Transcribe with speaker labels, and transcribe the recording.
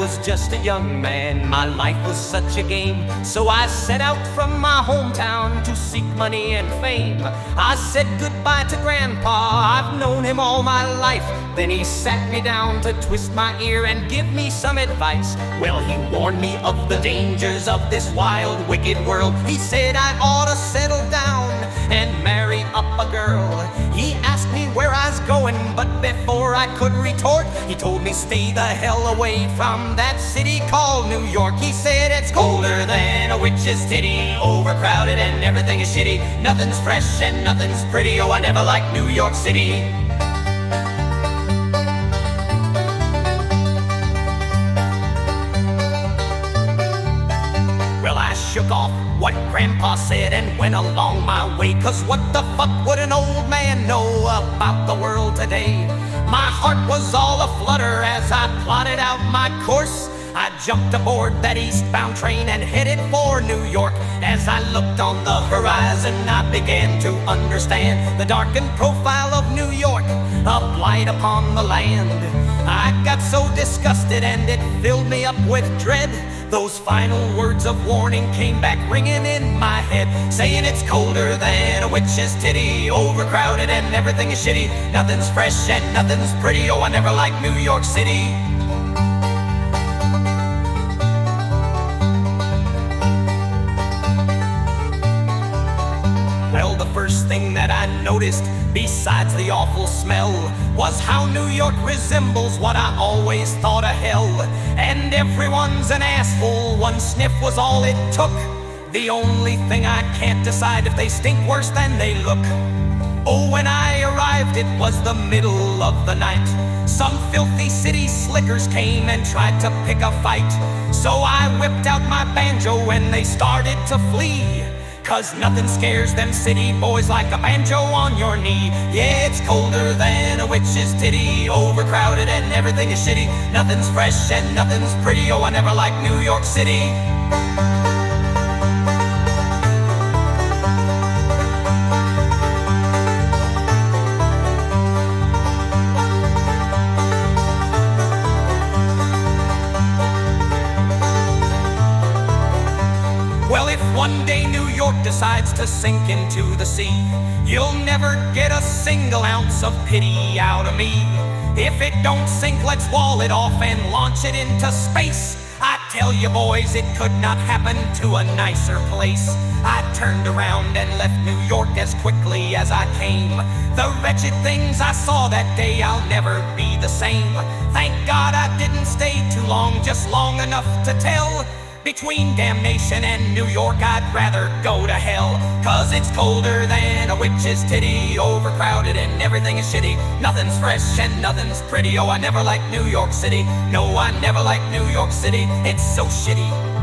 Speaker 1: was just a young man, my life was such a game. So I set out from my hometown to seek money and fame. I said goodbye to Grandpa, I've known him all my life. Then he sat me down to twist my ear and give me some advice. Well, he warned me of the dangers of this wild, wicked world. He said I ought to settle down and marry up a girl. He asked me where I was going, but before I could retort, he told me stay the hell away from that city called New York. He said it's colder than a witch's titty, overcrowded and everything is shitty. Nothing's fresh and nothing's pretty, oh I never liked New York City. Well, I shook off what Grandpa said and went along my way. Cause what the fuck would an old man know about the world today? My heart was all aflutter as I plotted out my course. I jumped aboard that eastbound train and headed for New York. As I looked on the horizon, I began to understand the darkened profile of New York, a blight upon the land. I got so disgusted and it filled me up with dread. Those final words of warning came back ringing in my head, saying it's colder than a witch's titty, overcrowded and everything is shitty. Nothing's fresh and nothing's pretty, oh I never liked New York City. Well, the first thing that I noticed, besides the awful smell, was how New York resembles what I always thought of hell. And everyone's an asshole, one sniff was all it took. The only thing I can't decide if they stink worse than they look. Oh, when I arrived it was the middle of the night. Some filthy city slickers came and tried to pick a fight. So I whipped out my banjo and they started to flee. Cause nothing scares them city boys like a banjo on your knee. Yeah, it's colder than a witch's titty, overcrowded and everything is shitty. Nothing's fresh and nothing's pretty, oh I never liked New York City. Well, if one day New York decides to sink into the sea, you'll never get a single ounce of pity out of me. If it don't sink, let's wall it off and launch it into space. I tell you boys, it could not happen to a nicer place. I turned around and left New York as quickly as I came. The wretched things I saw that day, I'll never be the same. Thank God I didn't stay too long, just long enough to tell. Between damnation and New York, I'd rather go to hell. Cause it's colder than a witch's titty, overcrowded and everything is shitty. Nothing's fresh and nothing's pretty, oh I never liked New York City. No, I never liked New York City, it's so shitty.